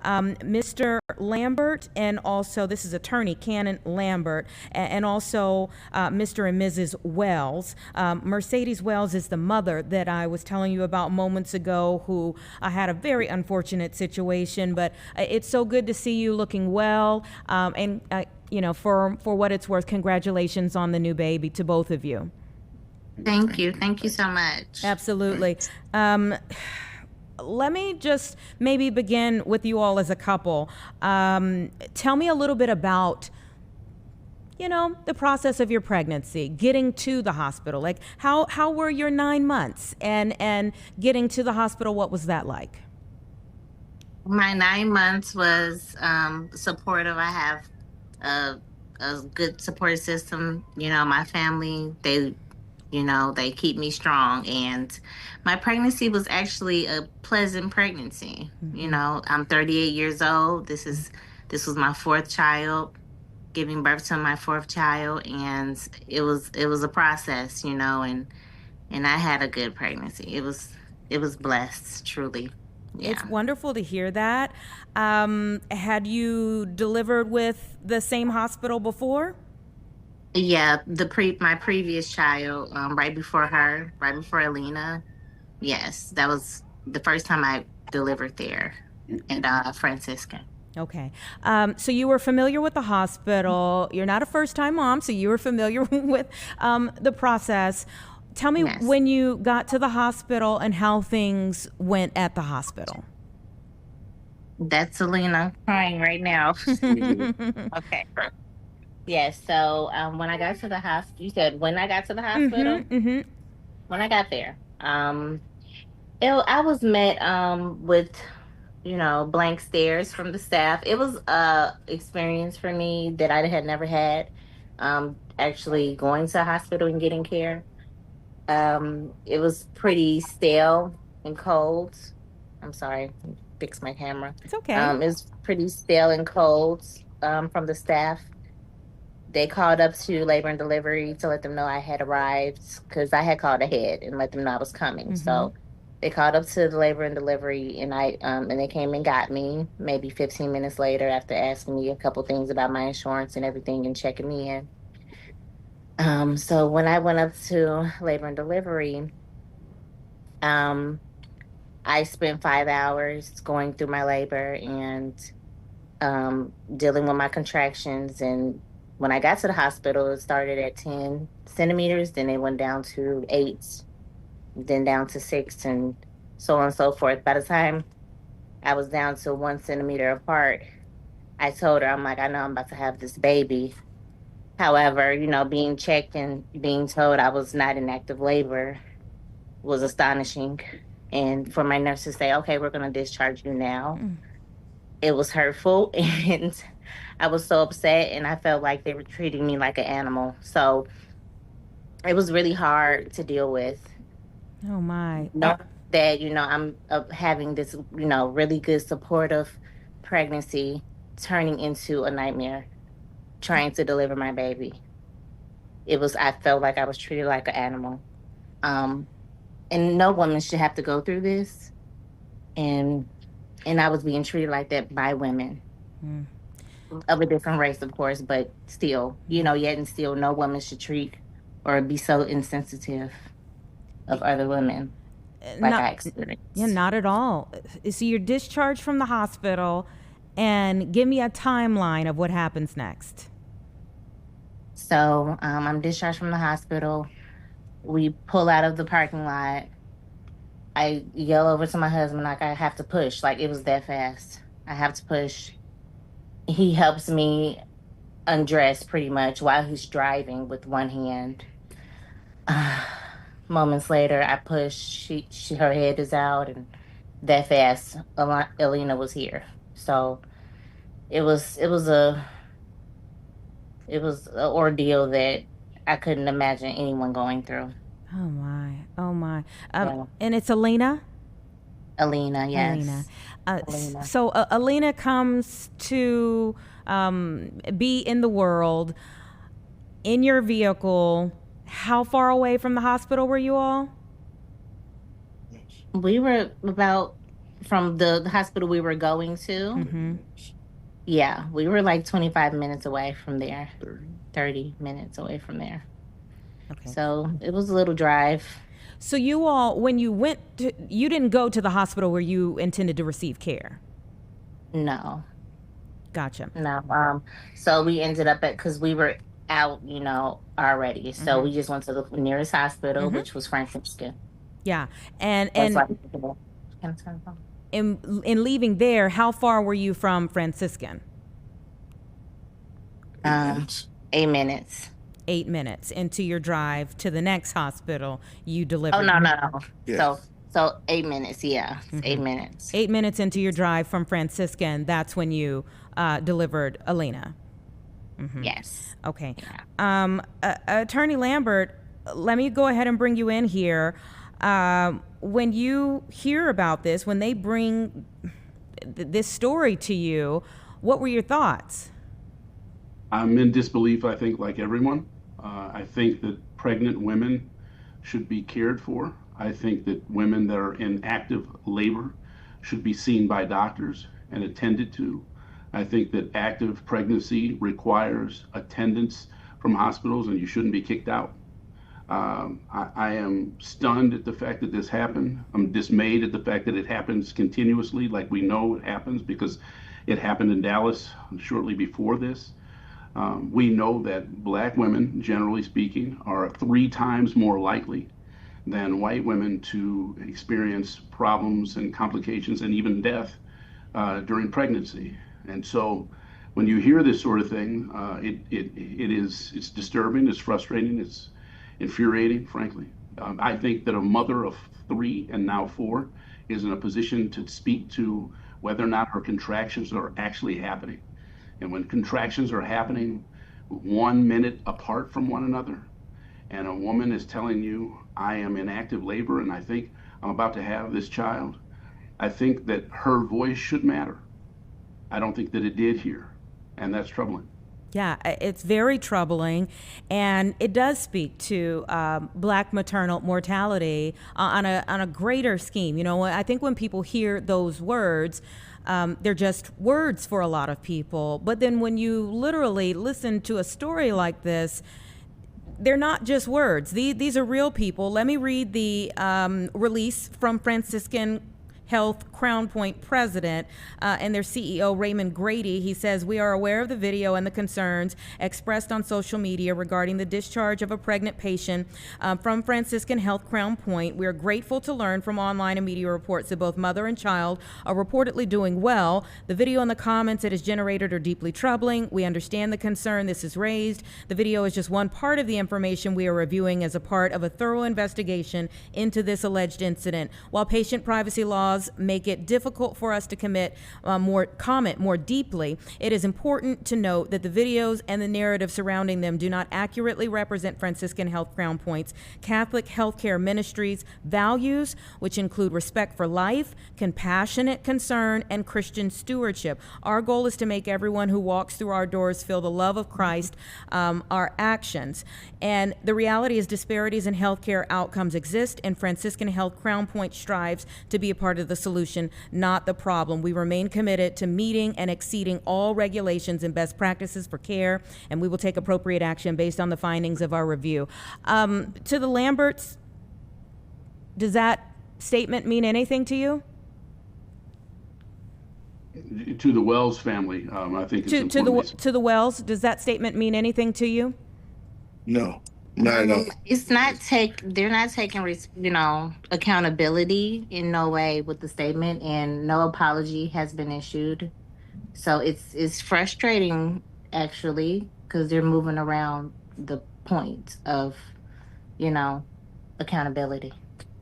Mr. Lambert, and also this is attorney Cannon Lambert, and also Mr. and Mrs. Wells. Mercedes Wells is the mother that I was telling you about moments ago, who had a very unfortunate situation. But it's so good to see you looking well, and you know, for what it's worth, congratulations on the new baby to both of you. Thank you. Thank you so much. Absolutely. Let me just maybe begin with you all as a couple. Tell me a little bit about, you know, the process of your pregnancy, getting to the hospital. Like, how were your 9 months, and getting to the hospital? What was that like? My 9 months was supportive. I have a good support system. You know, my family, they keep me strong. And my pregnancy was actually a pleasant pregnancy. Mm-hmm. You know, I'm 38 years old. This was my fourth child, giving birth to my fourth child, and it was a process, you know, and I had a good pregnancy. It was blessed, truly. Yeah. It's wonderful to hear that. Had you delivered with the same hospital before? Yeah, my previous child, right before Alina, yes, that was the first time I delivered there at Franciscan. Okay. So you were familiar with the hospital. You're not a first-time mom, so you were familiar with the process. Tell me, Yes. when you got to the hospital and how things went at the hospital. That's Alina crying right now. Okay. Yes. So when I got to the hospital, you said when I got to the hospital. Mm-hmm. When I got there, I was met with, you know, blank stares from the staff. It was a experience for me that I had never had. Actually going to the hospital and getting care. It was pretty stale and cold. I'm sorry, fix my camera. It's okay. It was pretty stale and cold from the staff. They called up to labor and delivery to let them know I had arrived, because I had called ahead and let them know I was coming. Mm-hmm. So they called up to the labor and delivery, and they came and got me maybe 15 minutes later, after asking me a couple things about my insurance and everything and checking me in. So when I went up to labor and delivery, I spent 5 hours going through my labor and dealing with my contractions. And when I got to the hospital, it started at 10 centimeters, then it went down to 8, then down to 6, and so on and so forth. By the time I was down to 1 centimeter apart, I told her, I'm like, I know I'm about to have this baby. However, you know, being checked and being told I was not in active labor was astonishing. And for my nurse to say, okay, we're going to discharge you now, it was hurtful. And I was so upset, and I felt like they were treating me like an animal. So it was really hard to deal with. Oh, my. Know that, you know, I'm having this, you know, really good supportive pregnancy turning into a nightmare, trying to deliver my baby. I felt like I was treated like an animal. And no woman should have to go through this. And I was being treated like that by women of a different race, of course, but still, you know, yet and still, no woman should treat or be so insensitive of other women like I experienced. Yeah, not at all. So you're discharged from the hospital, and give me a timeline of what happens next. So I'm discharged from the hospital. We pull out of the parking lot. I yell over to my husband, like, I have to push. Like, it was that fast. I have to push. He helps me undress pretty much while he's driving with one hand. Moments later, I push. Her head is out, and that fast, Alina was here. So it was an ordeal that I couldn't imagine anyone going through. Oh my, oh my. Yeah. And it's Alina? Alina, yes. Alina. So Alina comes to be in the world in your vehicle. How far away from the hospital were you all? We were about from the hospital we were going to. Mm-hmm. Yeah, we were like 25 minutes away from there. 30 minutes away from there. Okay. So it was a little drive. So you all, when you went to, you didn't go to the hospital where you intended to receive care. No, Gotcha. no. So we ended up because we were out, already. So we just went to the nearest hospital, which was Franciscan. Yeah. And That's and like, can I turn the phone? in leaving there, how far were you from Franciscan? 8 minutes. 8 minutes into your drive to the next hospital you delivered. Oh, no. Yeah. So 8 minutes. Yeah, it's 8 minutes. 8 minutes into your drive from Franciscan, that's when you delivered Alina. Yes. Okay. Attorney Lambert, let me go ahead and bring you in here. When you hear about this, when they bring this story to you, what were your thoughts? I'm in disbelief, I think, like everyone. I think that pregnant women should be cared for. I think that women that are in active labor should be seen by doctors and attended to. I think that active pregnancy requires attendance from hospitals, and you shouldn't be kicked out. I am stunned at the fact that this happened. I'm dismayed at the fact that it happens continuously, like we know it happens, because it happened in Dallas shortly before this. We know that black women, generally speaking, are 3 times more likely than white women to experience problems and complications and even death during pregnancy. And so when you hear this sort of thing, it's disturbing, it's frustrating, it's infuriating, frankly. I think that a mother of 3 and now 4 is in a position to speak to whether or not her contractions are actually happening. And when contractions are happening 1 minute apart from one another, and a woman is telling you, I am in active labor and I think I'm about to have this child, I think that her voice should matter. I don't think that it did here, and that's troubling. Yeah, it's very troubling, and it does speak to black maternal mortality on a greater scheme. I think when people hear those words, they're just words for a lot of people. But then when you literally listen to a story like this, they're not just words. These are real people. Let me read the release from Franciscan Health Crown Point president and their CEO, Raymond Grady. He says, "We are aware of the video and the concerns expressed on social media regarding the discharge of a pregnant patient from Franciscan Health Crown Point. We are grateful to learn from online and media reports that both mother and child are reportedly doing well. The video and the comments it has generated are deeply troubling. We understand the concern this has raised. The video is just one part of the information we are reviewing as a part of a thorough investigation into this alleged incident. While patient privacy laws make it difficult for us to comment more deeply, it is important to note that the videos and the narrative surrounding them do not accurately represent Franciscan Health Crown Point's Catholic healthcare ministry's values, which include respect for life, compassionate concern, and Christian stewardship. Our goal is to make everyone who walks through our doors feel the love of Christ, our actions. And the reality is disparities in healthcare outcomes exist, and Franciscan Health Crown Point strives to be a part of the solution, not the problem. We remain committed to meeting and exceeding all regulations and best practices for care, and we will take appropriate action based on the findings of our review." To the Lamberts, does that statement mean anything to you? To the Wells family, I think it's important. To the Wells, does that statement mean anything to you? No, not at all. It's not they're not taking accountability in no way with the statement, and no apology has been issued. So it's frustrating actually, because they're moving around the point of accountability.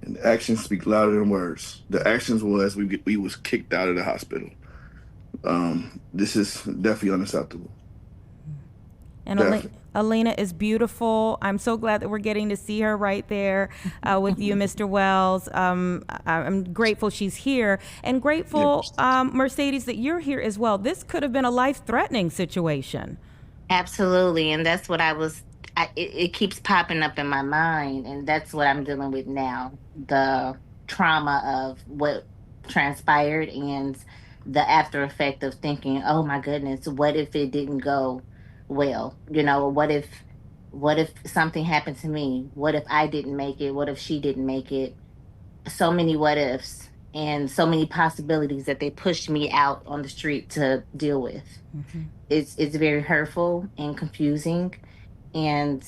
And actions speak louder than words. The actions was we was kicked out of the hospital. This is definitely unacceptable. And Definitely. Alina is beautiful. I'm so glad that we're getting to see her right there with you, Mr. Wells. I'm grateful she's here, and grateful, Mercedes, that you're here as well. This could have been a life-threatening situation. Absolutely, and that's what it keeps popping up in my mind, and that's what I'm dealing with now. The trauma of what transpired and the after effect of thinking, oh my goodness, what if it didn't go well? What if something happened to me? What if I didn't make it? What if she didn't make it? So many what ifs and so many possibilities that they pushed me out on the street to deal with. It's very hurtful and confusing, and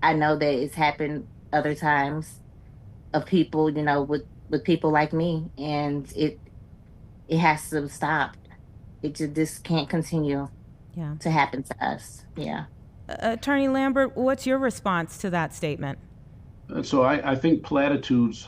I know that it's happened other times of people, with people like me, and it has to stop. It just this can't continue Yeah. to happen to us. Yeah. Attorney Lambert, what's your response to that statement? So I think platitudes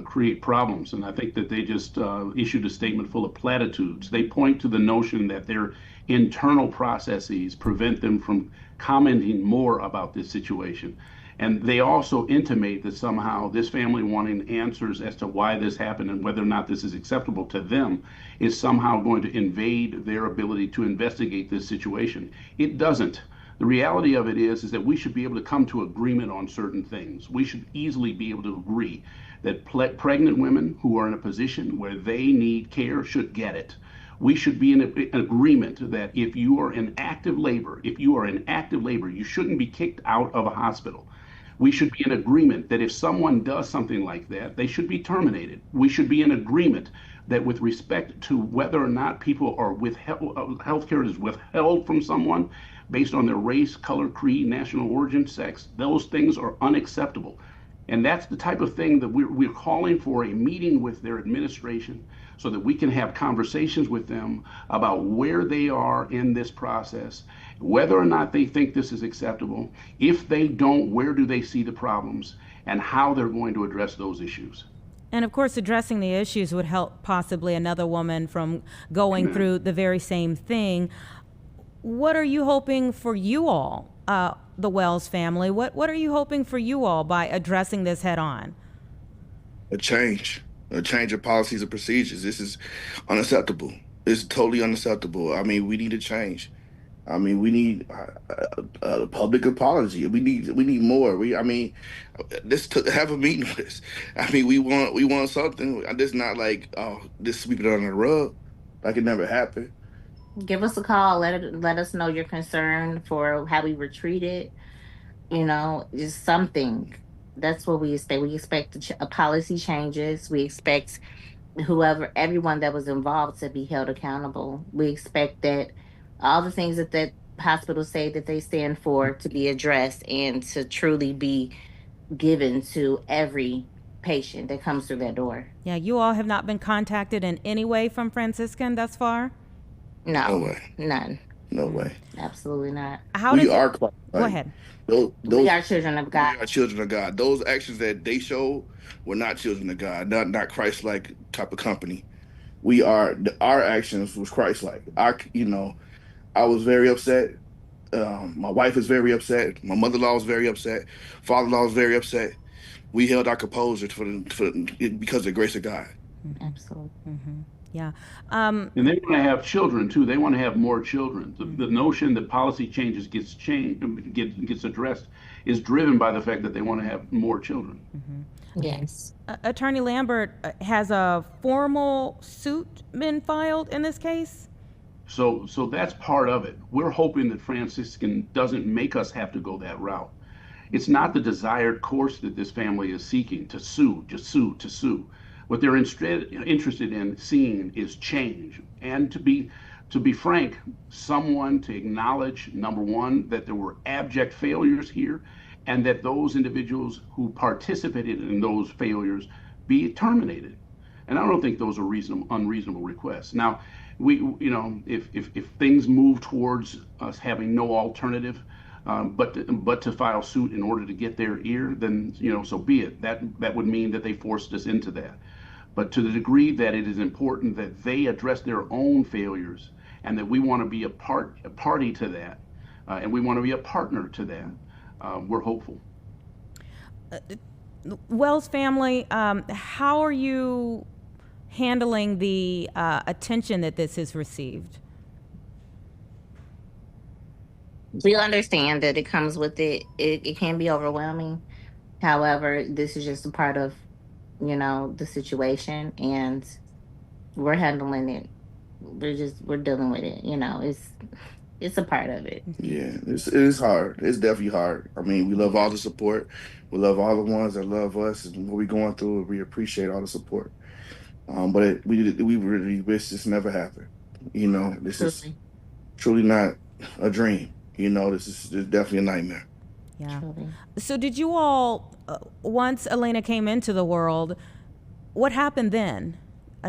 create problems, and I think that they just issued a statement full of platitudes. They point to the notion that their internal processes prevent them from commenting more about this situation. And they also intimate that somehow this family wanting answers as to why this happened and whether or not this is acceptable to them is somehow going to invade their ability to investigate this situation. It doesn't. The reality of it is that we should be able to come to agreement on certain things. We should easily be able to agree that pregnant women who are in a position where they need care should get it. We should be in an agreement that if you are in active labor, you shouldn't be kicked out of a hospital. We should be in agreement that if someone does something like that, they should be terminated. We should be in agreement that with respect to whether or not people are healthcare is withheld from someone based on their race, color, creed, national origin, sex, those things are unacceptable. And that's the type of thing that we're calling for a meeting with their administration so that we can have conversations with them about where they are in this process, whether or not they think this is acceptable. If they don't, where do they see the problems and how they're going to address those issues. And of course, addressing the issues would help possibly another woman from going through the very same thing. What are you hoping for you all, the Wells family? What are you hoping for you all by addressing this head on? A change of policies and procedures. This is unacceptable. It's totally unacceptable. I mean, we need a change. I mean, we need a public apology. We need more. Have a meeting with us. I mean, we want something. It's not like, oh, just sweep it under the rug like it never happened. Give us a call. Let us know your concern for how we were treated. Just something. That's what we expect. We expect policy changes. We expect everyone that was involved to be held accountable. We expect that all the things that hospitals say that they stand for to be addressed and to truly be given to every patient that comes through that door. Yeah, you all have not been contacted in any way from Franciscan thus far? No way. None. No way. Absolutely not. We are Go ahead. We are children of God. We are children of God. Those actions that they showed were not children of God, not Christ-like type of company. Our actions was Christ-like. I was very upset. My wife is very upset. My mother-in-law was very upset. Father-in-law was very upset. We held our composure because of the grace of God. Absolutely. Mm-hmm. Yeah. And they want to have children too. They want to have more children. The notion that policy changes gets addressed is driven by the fact that they want to have more children. Mm-hmm. Yes. Attorney Lambert, has a formal suit been filed in this case? So that's part of it. We're hoping that Franciscan doesn't make us have to go that route. It's not the desired course that this family is seeking to sue. What they're interested in seeing is change, and to be frank, someone to acknowledge, number one, that there were abject failures here, and that those individuals who participated in those failures be terminated. And I don't think those are unreasonable requests. Now, if things move towards us having no alternative, but to file suit in order to get their ear, then so be it. That would mean that they forced us into that. But to the degree that it is important that they address their own failures, and that we want to be a party to that, and we want to be a partner to that, we're hopeful. Wells family, how are you handling the attention that this has received? We understand that it comes with it. It can be overwhelming. However, this is just a part of, the situation, and we're handling it. We're dealing with it. It's a part of it. Yeah, it is hard. It's definitely hard. I mean, we love all the support. We love all the ones that love us and what we're going through. We appreciate all the support. But we really wish this never happened. This is Truly, truly not a dream. This is definitely a nightmare. Yeah. truly. So did you all, once Elena came into the world, what happened then?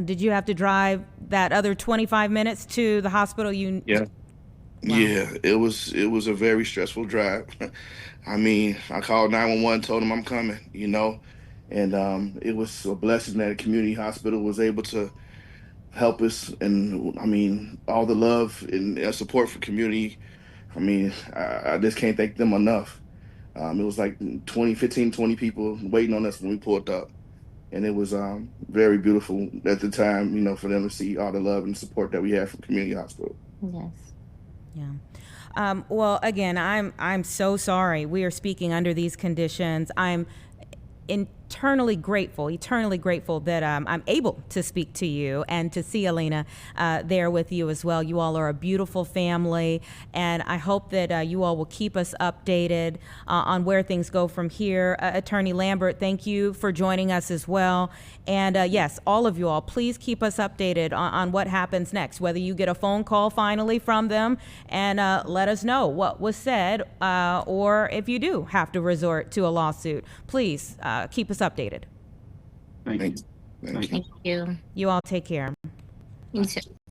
Did you have to drive that other 25 minutes to the hospital? Yeah. Wow. Yeah, it was a very stressful drive. I mean, I called 911, told them I'm coming, and it was a blessing that a community hospital was able to help us. And I mean, all the love and support for community. I mean, I just can't thank them enough. It was like 20 people waiting on us when we pulled up. And it was very beautiful at the time, for them to see all the love and support that we had from community hospital. Yes. Yeah. Well, again, I'm so sorry. We are speaking under these conditions. I'm eternally grateful that I'm able to speak to you and to see Elena there with you as well. You all are a beautiful family, and I hope that you all will keep us updated on where things go from here. Attorney Lambert, thank you for joining us as well. And yes, all of you all, please keep us updated on what happens next, whether you get a phone call finally from them and let us know what was said, or if you do have to resort to a lawsuit, please keep us updated. Thank you. Thank you. Thank you. You all take care. You too.